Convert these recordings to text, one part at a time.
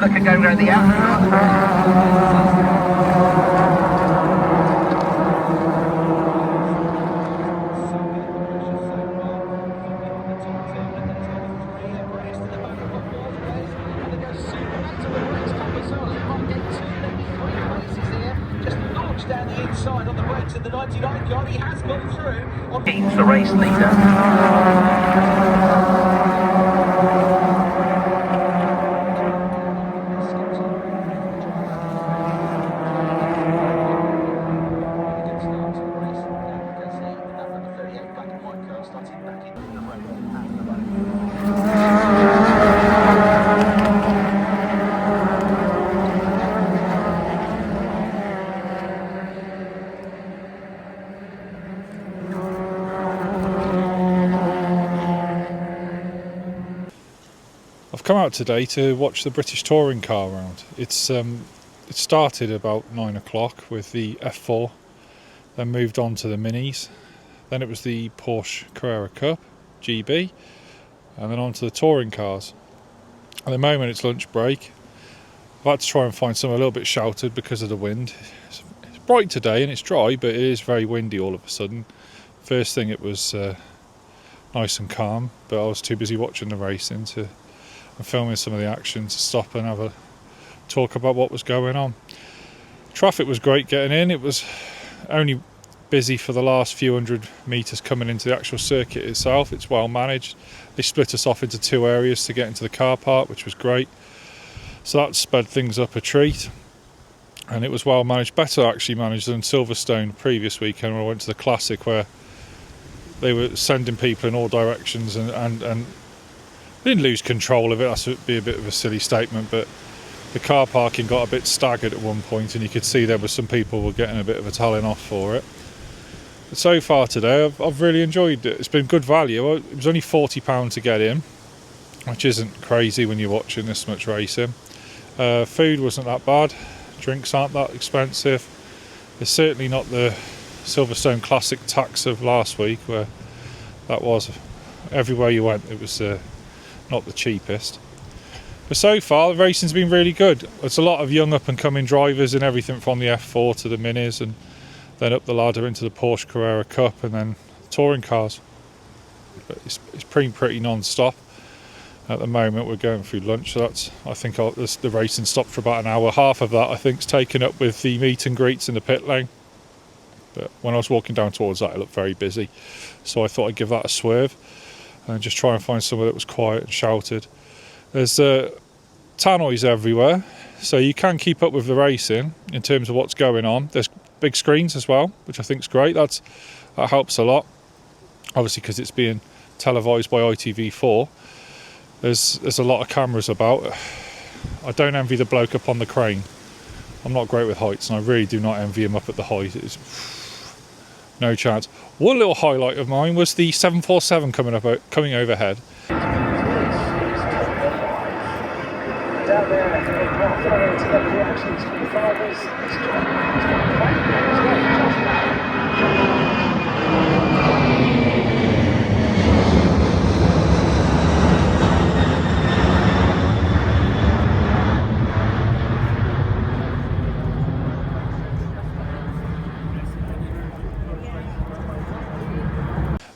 look at going around the outside. Down the inside on the brakes of the 99 car, he has gone through. He's the race leader. I've come out today to watch the British touring car round. It started about 9 o'clock with the F4, then moved on to the Minis, then it was the Porsche Carrera Cup GB, and then on to the touring cars. At the moment it's lunch break. I've had to try and find somewhere a little bit sheltered because of the wind. It's bright today and it's dry, but it is very windy all of a sudden. First thing it was nice and calm, but I was too busy watching the racing and filming some of the action to stop and have a talk about what was going on. Traffic was great getting in. It was only busy for the last few hundred metres coming into the actual circuit itself. It's well managed. They split us off into two areas to get into the car park, which was great. So that sped things up a treat. And it was well managed, better actually managed than Silverstone the previous weekend when I went to the Classic, where they were sending people in all directions and didn't lose control of it. That would be a bit of a silly statement, but the car parking got a bit staggered at one point and you could see there were some people were getting a bit of a telling off for it. But so far today I've really enjoyed it. It's been good value. It was only £40 to get in, which isn't crazy when you're watching this much racing. Food wasn't that bad, drinks aren't that expensive. It's certainly not the Silverstone Classic tax of last week, where that was everywhere you went it was not the cheapest. But so far the racing's been really good. There's a lot of young up and coming drivers and everything from the F4 to the Minis, and then up the ladder into the Porsche Carrera Cup and then touring cars. But it's pretty non-stop. At the moment we're going through lunch, so that's, I think the racing stopped for about an hour. Half of that I think's taken up with the meet and greets in the pit lane, but when I was walking down towards that it looked very busy, so I thought I'd give that a swerve and just try and find somewhere that was quiet and sheltered. There's tannoys everywhere, so you can keep up with the racing in terms of what's going on. There's big screens as well, which I think is great. That helps a lot, obviously because it's being televised by ITV4. There's a lot of cameras about. I don't envy the bloke up on the crane. I'm not great with heights, and I really do not envy him up at the height. It's no chance. One little highlight of mine was the 747 coming overhead. Down there, reactions from the drivers.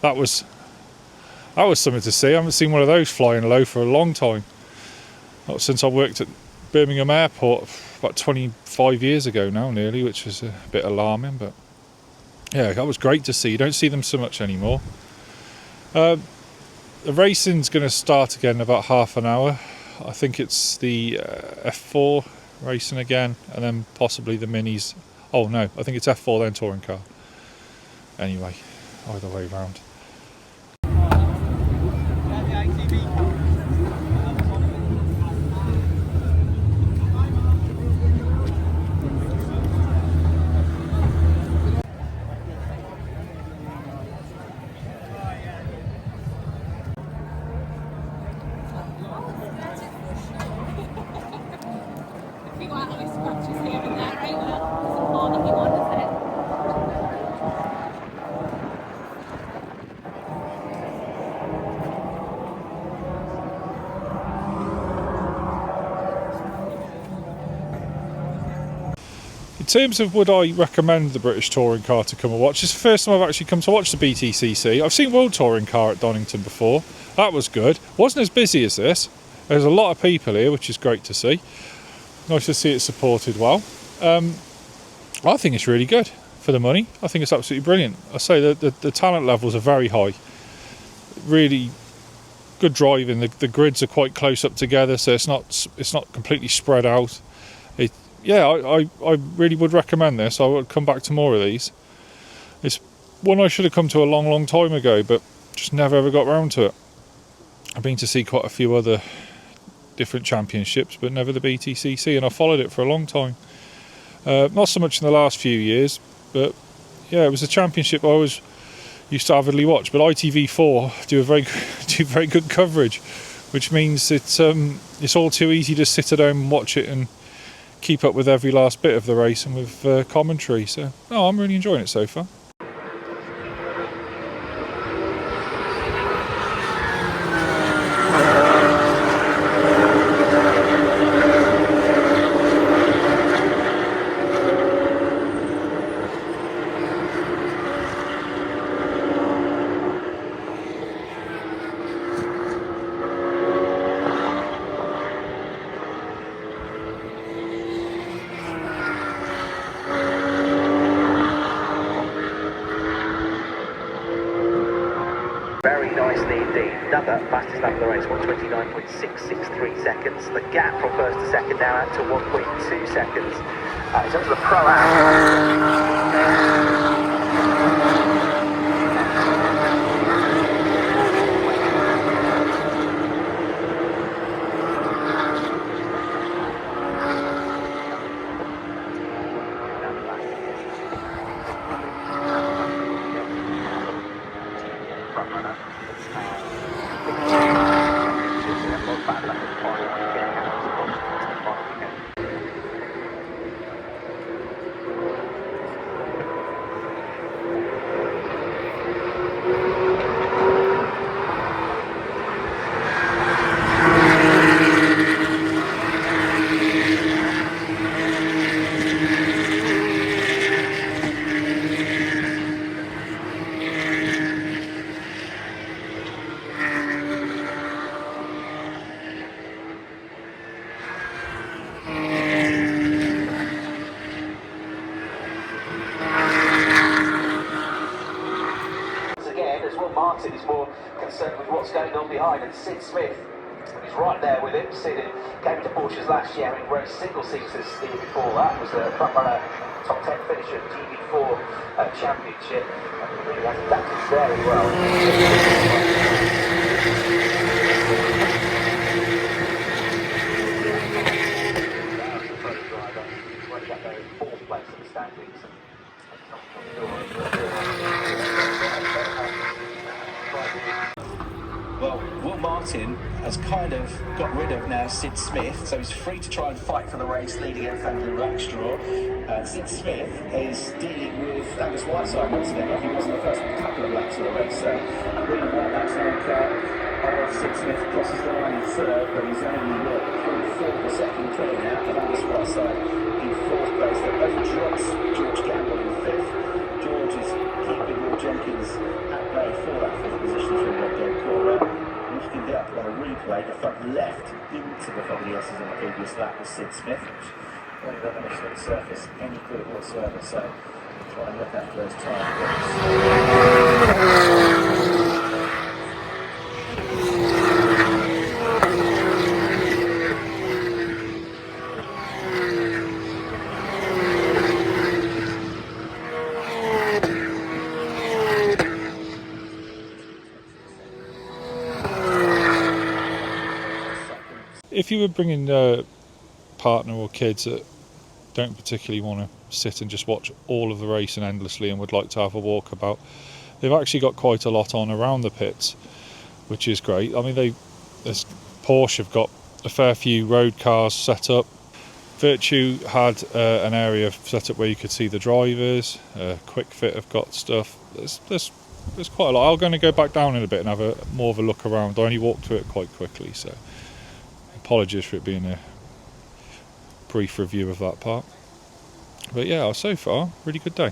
That was something to see. I haven't seen one of those flying low for a long time. Not since I worked at Birmingham Airport about 25 years ago now, nearly, which was a bit alarming. But yeah, that was great to see. You don't see them so much anymore. The racing's going to start again in about half an hour. I think it's the F4 racing again, and then possibly the Minis. Oh no, I think it's F4 then touring car. Anyway, either way round. terms of would I recommend the British Touring Car to come and watch, it's the first time I've actually come to watch the BTCC. I've seen World Touring Car at Donington before. That was good. Wasn't as busy as this. There's a lot of people here, which is great to see. Nice to see it supported well. I think it's really good for the money. I think it's absolutely brilliant. I say that the talent levels are very high. Really good driving. The grids are quite close up together, so it's not completely spread out. I really would recommend this. I would come back to more of these. It's one I should have come to a long time ago, but just never ever got round to it. I've been to see quite a few other different championships, but never the BTCC, and I followed it for a long time. Not so much in the last few years, but yeah, it was a championship I always used to avidly watch. But ITV4 do very good coverage, which means it's all too easy to sit at home and watch it and keep up with every last bit of the race and with commentary. So no, I'm really enjoying it so far. Very nicely indeed. Another fastest lap of the race, 1:29.663 seconds. The gap from first to second now out to 1.2 seconds. In terms of the pro Martin is more concerned with what's going on behind, and Sid Smith is right there with him. Sid came to Porsches last year and raced single-seaters the year before that. Was a front-runner, top 10 finisher at GB4 Championship, and really has adapted very well. Fourth place in the standings. Well, Will Martin has kind of got rid of now Sid Smith, so he's free to try and fight for the race, leading against Andrew Rackstraw. Sid Smith is dealing with Angus Whiteside once again. He wasn't the first couple of laps of the race, so really well that's like Sid Smith crosses the line in third, but he's only through the second clear now of Angus Whiteside in fourth place. That both drops George Gamble in fifth. George is keeping Will Jenkins at bay for that fifth position through Red Dead Carrera. Looking it up on a replay, the front left into the WSs on the previous lap was Sid Smith, which really doesn't initially surface any good whatsoever, so try and look after those If you were bringing a partner or kids that don't particularly want to sit and just watch all of the racing endlessly and would like to have a walkabout, they've actually got quite a lot on around the pits, which is great. I mean, Porsche have got a fair few road cars set up. Virtue had an area set up where you could see the drivers. Quick Fit have got stuff. There's quite a lot. I'm going to go back down in a bit and have more of a look around. I only walked through it quite quickly, so apologies for it being a brief review of that part. But yeah, so far, really good day.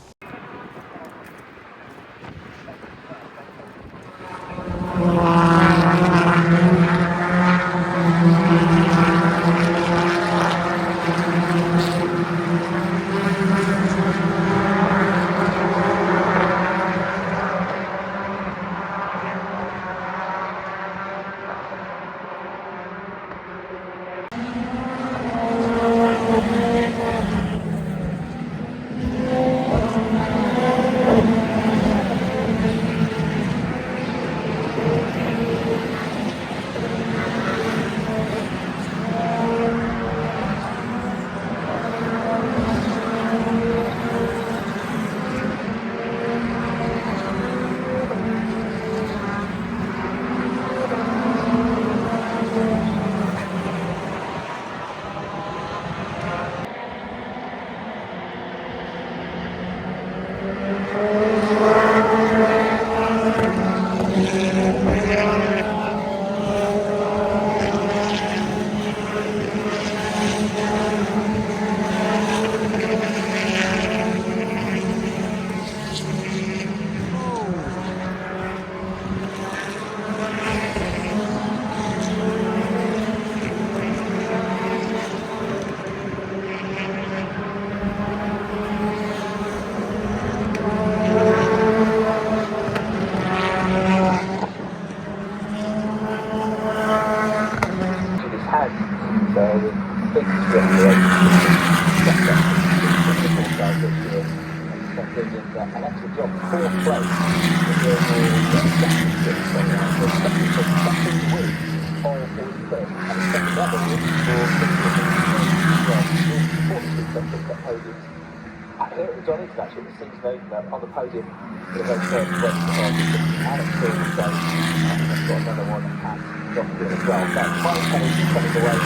Here at Donington, actually, the season opener on the podium for the very first race of the Alex Field, so I've got another one at Donington as well. But my penalty coming away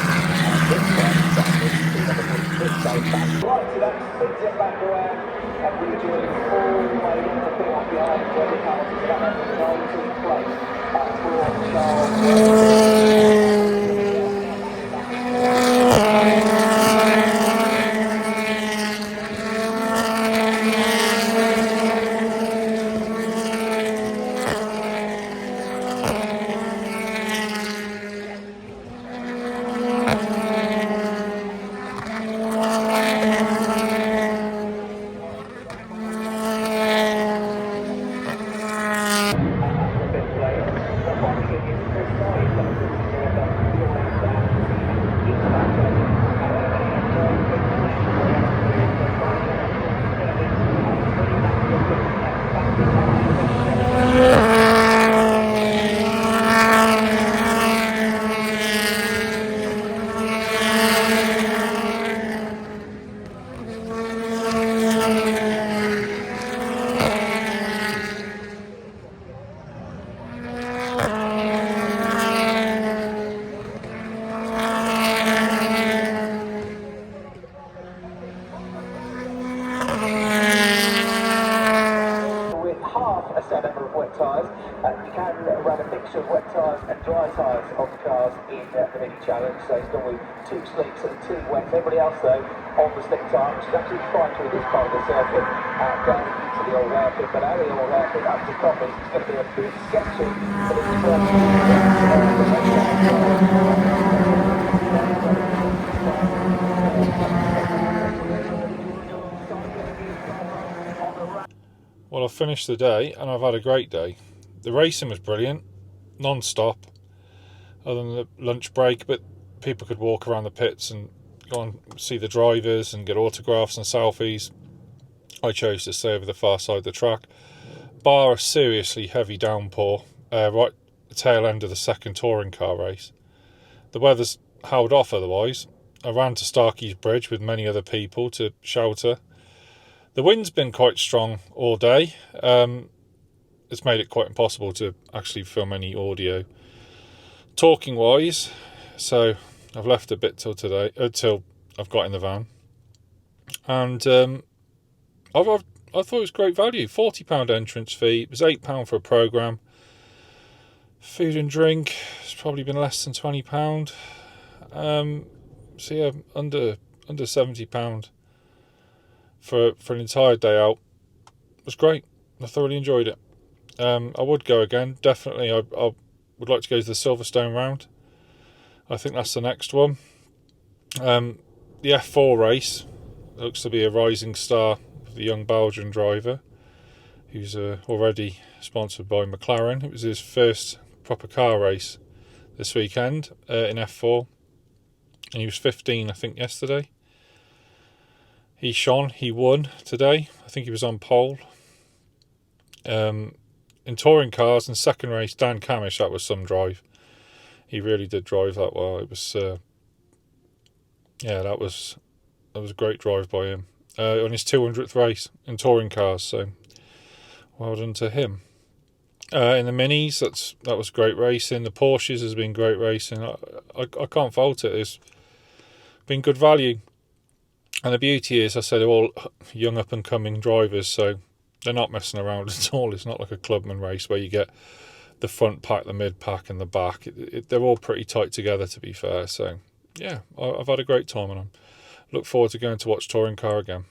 this time, starting with number 46, so back right to that, spins it back around, and we're doing all the way into the field behind Jerry Hamilton, so that makes 19th place for Charles. You can run a mixture of wet tyres and dry tyres on the cars in the mini challenge. So it's normally 2 slicks and 2 wets. Everybody else though on the slick tyre, which is actually fine through this part of the circuit, down into the old hairpin. But out of the old hairpin up to Coffee, it's going to be a bit sketchy. But it's Well, I've finished the day and I've had a great day. The racing was brilliant, non-stop, other than the lunch break, but people could walk around the pits and go and see the drivers and get autographs and selfies. I chose to stay over the far side of the track, bar a seriously heavy downpour right at the tail end of the second touring car race. The weather's held off otherwise. I ran to Starkey's Bridge with many other people to shelter. The wind's been quite strong all day. It's made it quite impossible to actually film any audio talking wise, so I've left a bit till today, till I've got in the van. And I thought it was great value. £40 entrance fee. It was £8 for a programme. Food and drink has probably been less than £20. So yeah, under £70 for an entire day out. It was great. I thoroughly enjoyed it. I would go again, definitely. I would like to go to the Silverstone round. I think that's the next one. The F4 race looks to be a rising star of the young Belgian driver, who's already sponsored by McLaren. It was his first proper car race this weekend in F4, and he was 15, I think, yesterday. He shone, he won today. I think he was on pole. In touring cars, in second race, Dan Camish, that was some drive. He really did drive that well. It was, that was a great drive by him. On his 200th race in touring cars, so well done to him. In the minis, that was great racing. The Porsches has been great racing. I can't fault it. It's been good value. And the beauty is, I said, they're all young up and coming drivers, so they're not messing around at all. It's not like a clubman race where you get the front pack, the mid pack, and the back. They're all pretty tight together, to be fair. So yeah, I've had a great time, and I look forward to going to watch touring car again.